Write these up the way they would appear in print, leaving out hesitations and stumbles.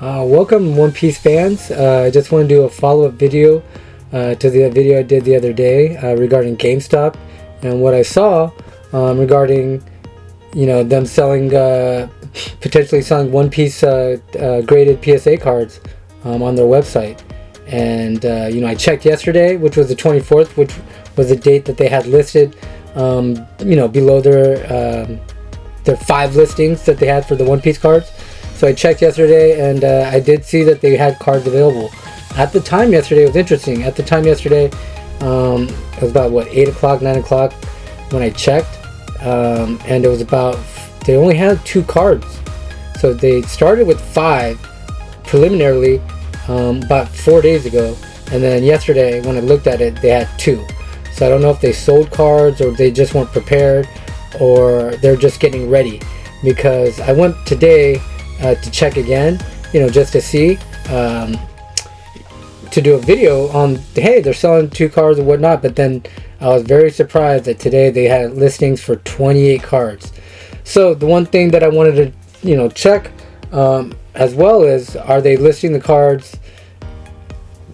Welcome One Piece fans. I just want to do a follow-up video to the video I did the other day regarding Gamestop and what I saw regarding, them selling, potentially selling One Piece graded PSA cards on their website. And I checked yesterday, which was the 24th, which was the date that they had listed, below their 5 listings that they had for the One Piece cards. So I checked yesterday, and I did see that they had cards available. At the time yesterday, it was interesting. At the time yesterday, it was about 8 o'clock, 9 o'clock when I checked, and it was about, they only had 2 cards. So they started with 5 preliminarily about 4 days ago, and then yesterday when I looked at it, they had 2. So I don't know if they sold cards or they just weren't prepared, or they're just getting ready, because I went today to check again, just to see, to do a video on, hey, they're selling 2 cards and whatnot. But then I was very surprised that today they had listings for 28 cards. So the one thing that I wanted to check as well is, are they listing the cards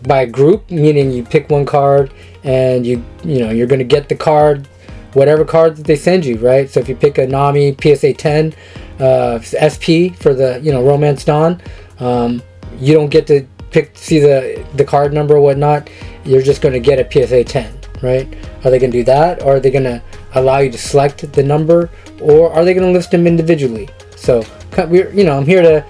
by group, meaning you pick one card and you're going to get the card, whatever card that they send you, right? So if you pick a Nami PSA 10 SP for the Romance Dawn, you don't get to see the card number or whatnot. You're just going to get a PSA 10, right? Are they going to do that, or are they going to allow you to select the number, or are they going to list them individually? So I'm here to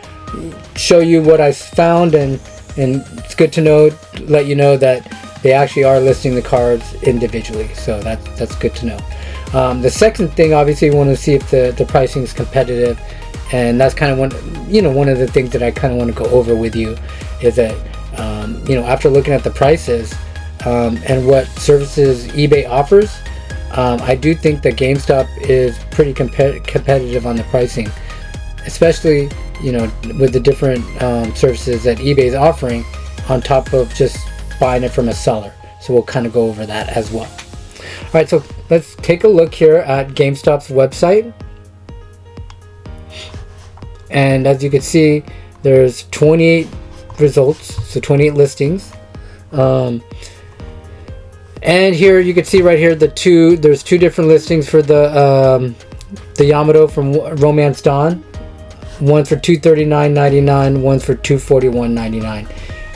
show you what I found, and it's good to let you know that they actually are listing the cards individually. So that's good to know. The second thing, obviously, you want to see if the pricing is competitive, and that's kind of one of the things that I kind of want to go over with you, is that after looking at the prices and what services eBay offers, I do think that GameStop is pretty competitive on the pricing, especially with the different services that eBay is offering on top of just buying it from a seller. So we'll kind of go over that as well. Alright, so let's take a look here at GameStop's website. And as you can see, there's 28 results, so 28 listings. And here you can see right here there's 2 different listings for the Yamato from Romance Dawn. One's for $239.99, one's for $241.99.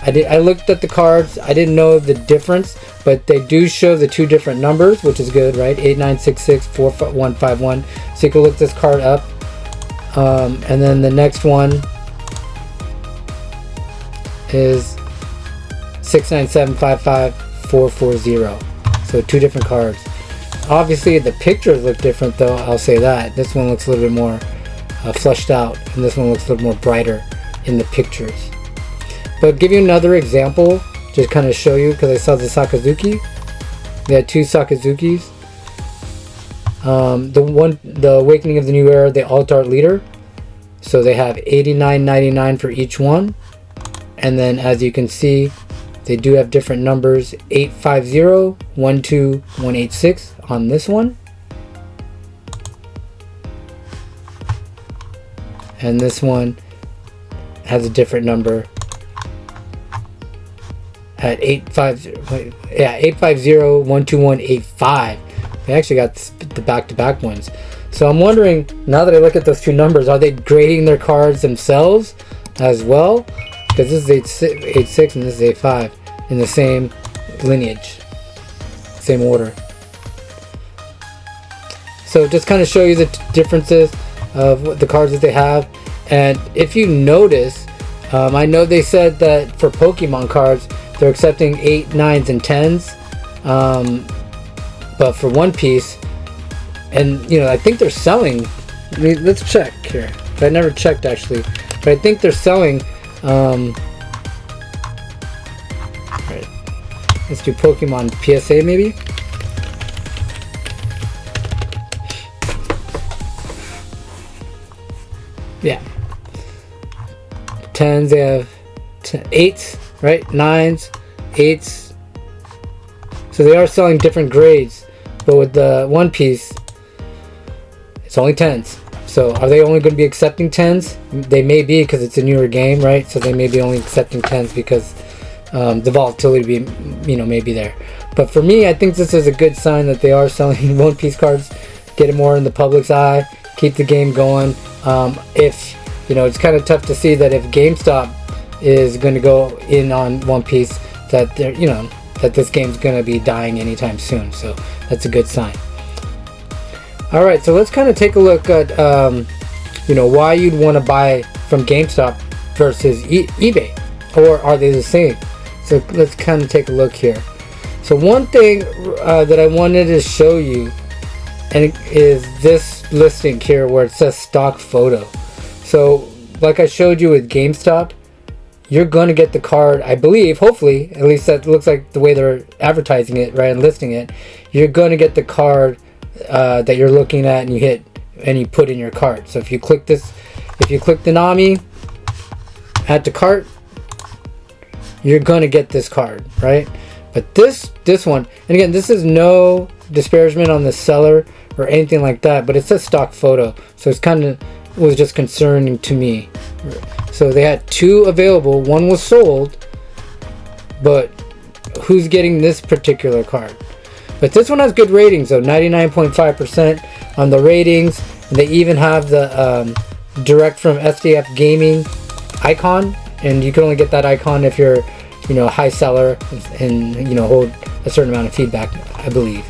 I looked at the cards. I didn't know the difference, but they do show the 2 different numbers, which is good, right? 8966, 4151. So you can look this card up. And then the next one is 69755-440. So 2 different cards. Obviously, the pictures look different, though. I'll say that. This one looks a little bit more flushed out, and this one looks a little more brighter in the pictures. But give you another example, just kind of show you, because I saw the Sakazuki. They had 2 Sakazukis. The Awakening of the New Era, the Alt Art Leader. So they have $89.99 for each one. And then as you can see, they do have different numbers, 850, 12186 on this one. And this one has a different number at 850-12185. They actually got the back-to-back ones. So I'm wondering, now that I look at those 2 numbers, are they grading their cards themselves as well? Because this is 86 and this is 85 in the same lineage, same order. So just kind of show you the differences of what the cards that they have. And if you notice, I know they said that for Pokemon cards they're accepting 8, 9s, and 10s, but for One Piece, and I think they're selling, let's check here, I never checked actually, but I think they're selling, right, let's do Pokemon PSA maybe. Yeah, 10s, they have 8s, right? 9s, 8s. So they are selling different grades, but with the One Piece, it's only 10s. So are they only going to be accepting 10s? They may be, because it's a newer game, right? So they may be only accepting 10s because the volatility may be there. But for me, I think this is a good sign that they are selling One Piece cards, get it more in the public's eye, keep the game going. If it's kind of tough to see that if GameStop is going to go in on One Piece, that they're that this game's going to be dying anytime soon. So that's a good sign. All right, so let's kind of take a look at why you'd want to buy from GameStop versus eBay, or are they the same? So let's kind of take a look here. So one thing that I wanted to show you, and it is this listing here where it says stock photo. So like I showed you with GameStop, you're going to get the card, I believe, hopefully, at least that looks like the way they're advertising it, right, and listing it. You're going to get the card that you're looking at, and you hit and you put in your cart. So if you click this, if you click the Nami, add to cart, you're going to get this card, right? But this one, and again, this is no disparagement on the seller or anything like that, but it says stock photo, so it's kind of was just concerning to me. So they had 2 available, 1 was sold, but who's getting this particular card? But this one has good ratings though, 99.5% on the ratings, and they even have the direct from SDF gaming icon, and you can only get that icon if you're a high seller and hold a certain amount of feedback, I believe.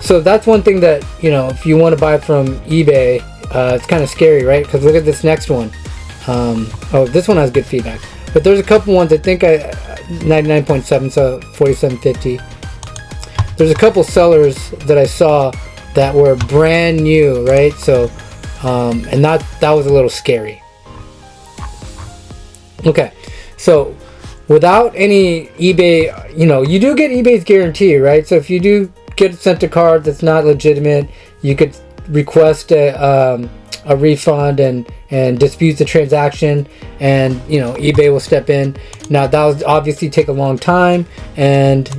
So that's one thing that if you want to buy from eBay, it's kind of scary, right? Because look at this next one. Oh, this one has good feedback, but there's a couple ones, I think 99.7, so 47.50. There's a couple sellers that I saw that were brand new, right? So and that was a little scary. Okay, so without any eBay, you do get eBay's guarantee, right? So if you do get sent a card that's not legitimate, you could request a refund and dispute the transaction, and eBay will step in. Now that will obviously take a long time, and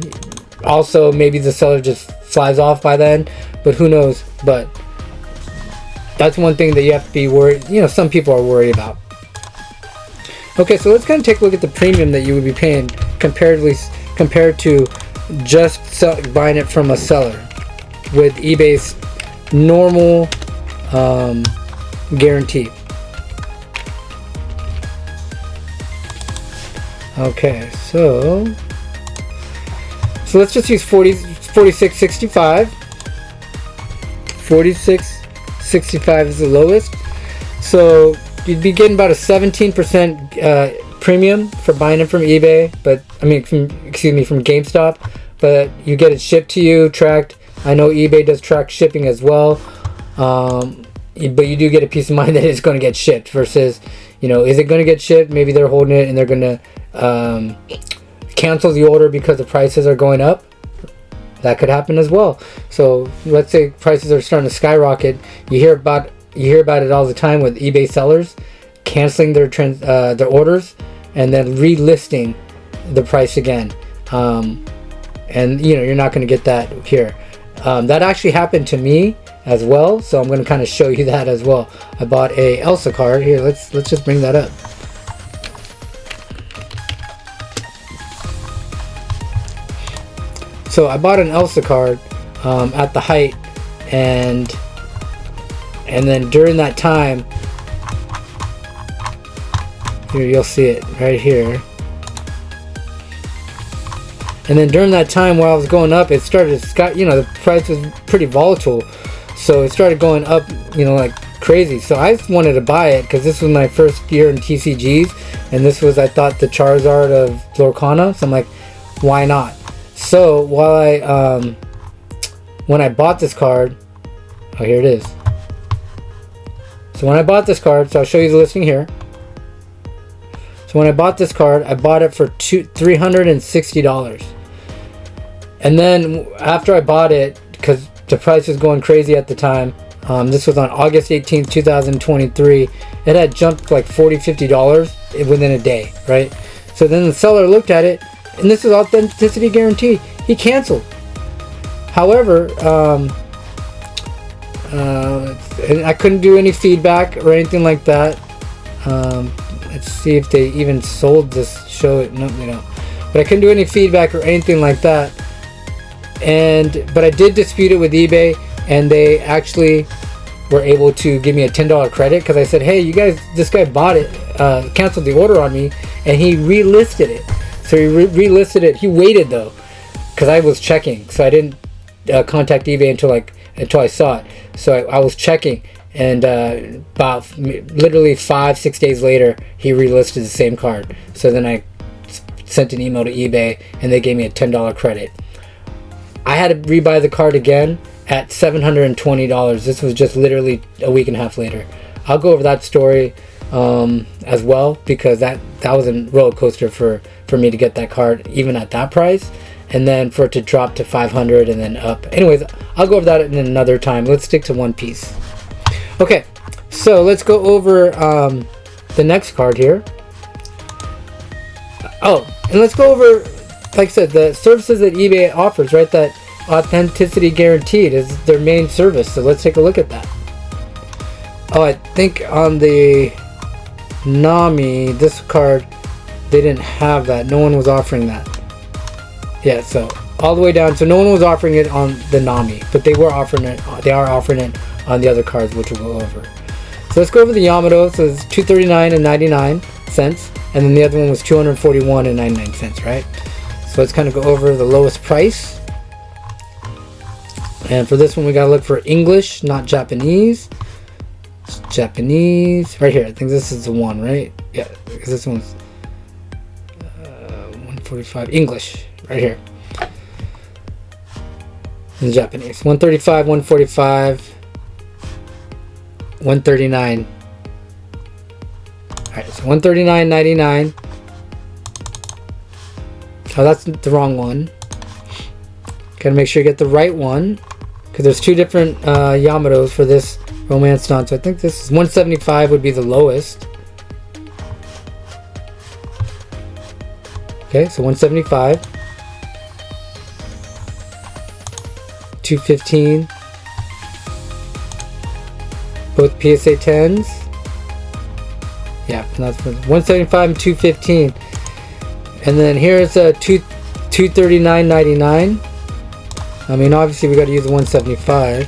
also maybe the seller just flies off by then, but who knows. But that's one thing that you have to be worried, some people are worried about. Okay, so let's kind of take a look at the premium that you would be paying compared to just buying it from a seller with eBay's normal guarantee. Okay, so let's just use 46.65. 46.65 is the lowest. So you'd be getting about a 17% premium for buying it from eBay, but from GameStop, but you get it shipped to you, tracked. I know eBay does track shipping as well, but you do get a peace of mind that it's going to get shipped versus, is it going to get shipped? Maybe they're holding it and they're going to cancel the order because the prices are going up. That could happen as well. So let's say prices are starting to skyrocket. You hear about it all the time with eBay sellers canceling their orders and then relisting the price again. And you're not going to get that here. That actually happened to me as well, so I'm going to kind of show you that as well. I bought a Elsa card here. Let's just bring that up. So I bought an Elsa card at the height, and then during that time, here you'll see it right here. And then during that time while I was going up, it started, the price was pretty volatile, so it started going up, like crazy. So I just wanted to buy it because this was my first year in TCGs, and this was, I thought, the Charizard of Lorcana, so I'm like, why not? So while when I bought this card, oh, here it is. So when I bought this card, so I'll show you the listing here. So when I bought this card, I bought it for $360. And then after I bought it, because the price was going crazy at the time, this was on August 18th, 2023, it had jumped like $40-50 within a day, right? So then the seller looked at it, and this is authenticity guarantee. He canceled. However, and I couldn't do any feedback or anything like that. Let's see if they even sold this. Show it. No, they don't. But I couldn't do any feedback or anything like that. But I did dispute it with eBay, and they actually were able to give me a $10 credit because I said, hey, you guys, this guy bought it, canceled the order on me, and he relisted it. So he relisted it. He waited though, because I was checking. So I didn't contact eBay until I saw it. So I was checking, and about literally 5-6 days later, he relisted the same card. So then I sent an email to eBay, and they gave me a $10 credit. I had to rebuy the card again at $720. This was just literally a week and a half later. I'll go over that story as well, because that was a roller coaster for me to get that card even at that price, and then for it to drop to 500 and then up. Anyways, I'll go over that in another time. Let's stick to One Piece. Okay, so let's go over the next card here. Oh, and let's go over, like I said, the services that eBay offers, right? That authenticity guaranteed is their main service. So let's take a look at that. Oh, I think on the Nami, this card, they didn't have that. No one was offering that. Yeah, so all the way down. So no one was offering it on the Nami, but they were offering it. They are offering it on the other cards, which we'll go over. So let's go over the Yamato. So it's $239.99, and then the other one was $241.99, right? So let's kind of go over the lowest price. And for this one, we gotta look for English, not Japanese. It's Japanese, right here. I think this is the one, right? Yeah, because this one's 145. English, right here. In Japanese, 135, 145, 139. All right, so 139.99. Oh, that's the wrong one. Gotta make sure you get the right one, because there's two different Yamatos for this Romance Dawn. So I think this is 175 would be the lowest. Okay, so 175, 215, both PSA 10s. Yeah, and that's 175 and 215. And then here's a 239.99. I mean, obviously we got to use the 175.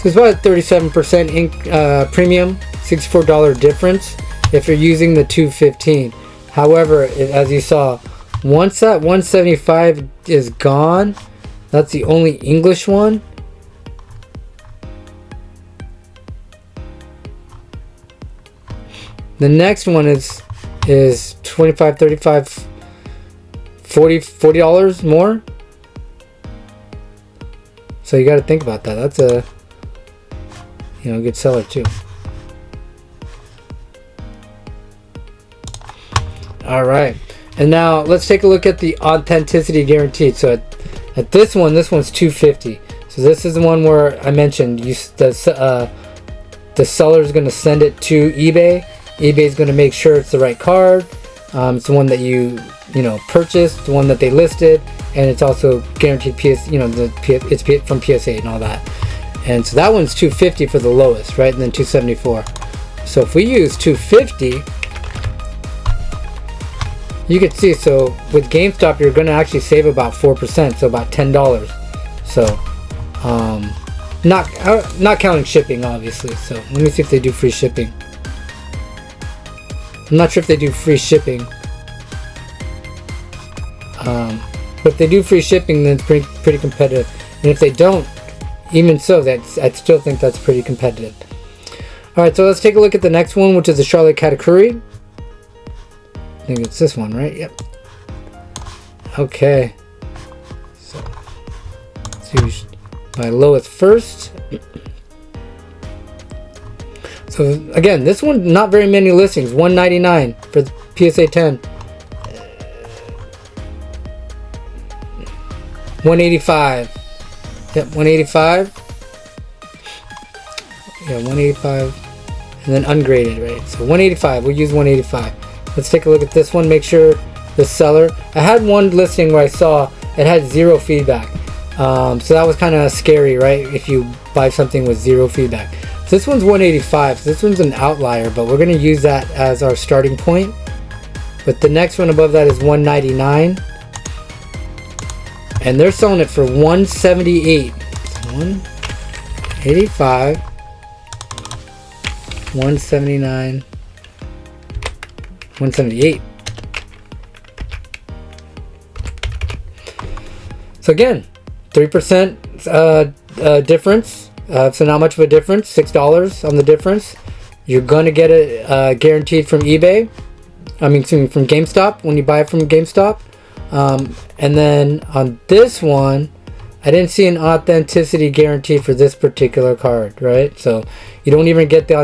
So it's about a 37% premium, $64 difference if you're using the 215. However, as you saw, once that 175 is gone, that's the only English one. The next one is 25, 35, 40 dollars more. So you got to think about that. That's a good seller too. All right, and now let's take a look at the authenticity guaranteed. So at this one's $250. So this is the one where I mentioned the seller is going to send it to eBay. eBay is going to make sure it's the right card. It's the one that you purchased, the one that they listed, and it's also guaranteed it's from PSA and all that. And so that one's $250 for the lowest, right? And then $274. So if we use $250, you can see, so with Gamestop, you're going to actually save about 4%, so about $10. So not counting shipping, obviously. So let me see if they do free shipping. I'm not sure if they do free shipping. But if they do free shipping, then it's pretty competitive. And if they don't, even so, I still think that's pretty competitive. Alright, so let's take a look at the next one, which is the Charlotte Katakuri. I think it's this one, right? Yep. Okay. So let's use my lowest first. So again, this one, not very many listings. $199 for the PSA 10. $185. Yep, $185. Yeah, $185. And then ungraded, right? So $185. We'll use $185. Let's take a look at this one. Make sure the seller. I had one listing where I saw it had 0 feedback. So that was kind of scary, right? If you buy something with 0 feedback. So this one's 185. So this one's an outlier, but we're going to use that as our starting point. But the next one above that is 199. And they're selling it for 178. 185. 179. 178. So again, 3% difference. So not much of a difference. $6 on the difference. You're gonna get it guaranteed from eBay. I mean, from GameStop when you buy it from GameStop. And then on this one, I didn't see an authenticity guarantee for this particular card, right? So you don't even get the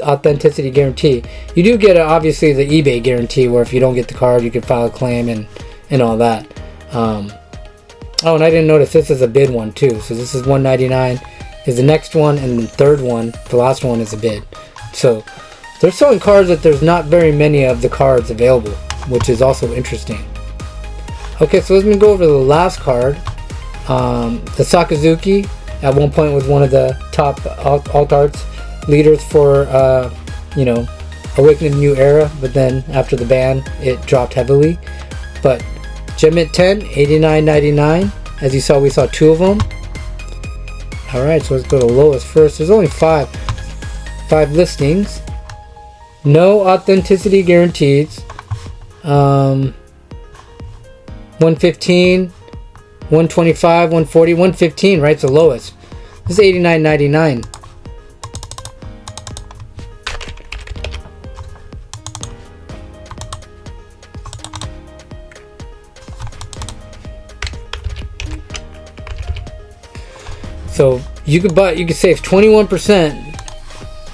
authenticity guarantee. You do get obviously the eBay guarantee, where if you don't get the card, you can file a claim and all that. Oh, and I didn't notice this is a bid one too. So this is 199 is the next one, and the third one, the last one, is a bid. So they're selling cards that there's not very many of the cards available, which is also interesting. Okay, so let me go over the last card. The Sakazuki at one point was one of the top alt arts leaders for Awakening New Era, but then after the ban it dropped heavily. But Gem-It 10, $89.99. As you saw, we saw 2 of them. Alright, so let's go to lowest first. There's only 5 listings. No authenticity guarantees. 115, 125, 140, 115, right? It's the lowest. This is $89.99. So you could save 21%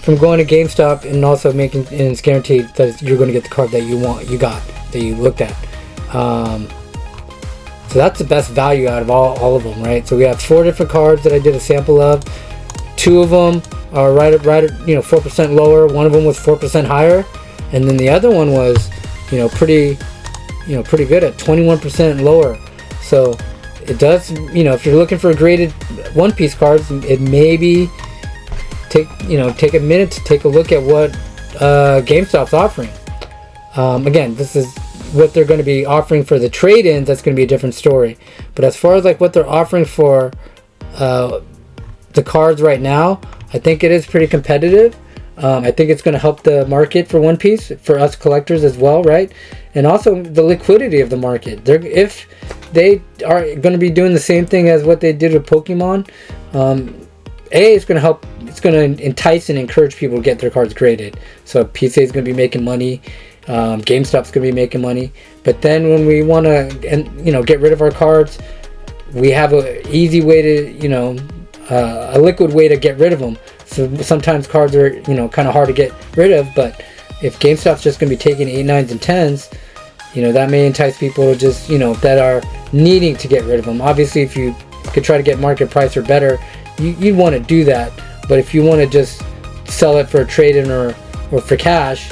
from going to GameStop, and also and it's guaranteed that you're going to get the card that you looked at. So that's the best value out of all of them, right? So we have 4 different cards that I did a sample of. 2 of them are right at 4% lower. One of them was 4% higher, and then the other one was pretty good at 21% lower. So it does, if you're looking for graded One Piece cards, it maybe take a minute to take a look at what GameStop's offering. Again, this is what they're going to be offering for the trade-ins. That's going to be a different story. But as far as like what they're offering for the cards right now, I think it is pretty competitive. I think it's going to help the market for One Piece, for us collectors as well, right? And also the liquidity of the market. If they are going to be doing the same thing as what they did with Pokemon, it's going to help. It's going to entice and encourage people to get their cards graded. So PCA is going to be making money. GameStop's going to be making money. But then when we want to get rid of our cards, we have a easy way to a liquid way to get rid of them. So sometimes cards are kind of hard to get rid of, but if GameStop's just going to be taking 8, 9s, and 10s, that may entice people to just that are needing to get rid of them. Obviously, if you could try to get market price or better, you'd want to do that. But if you want to just sell it for a trade-in or for cash,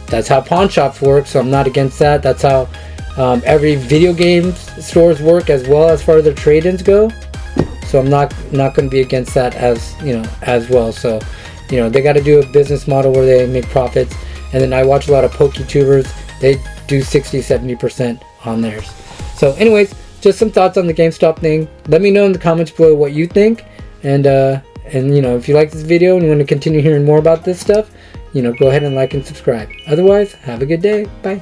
that's how pawn shops work. So I'm not against that. That's how every video game stores work as well, as far as their trade-ins go. So I'm not going to be against that as well. So they got to do a business model where they make profits. And then I watch a lot of PokeTubers. They do 60-70% on theirs. So anyways, just some thoughts on the GameStop thing. Let me know in the comments below what you think. And if you like this video and you want to continue hearing more about this stuff, go ahead and like and subscribe. Otherwise, have a good day. Bye.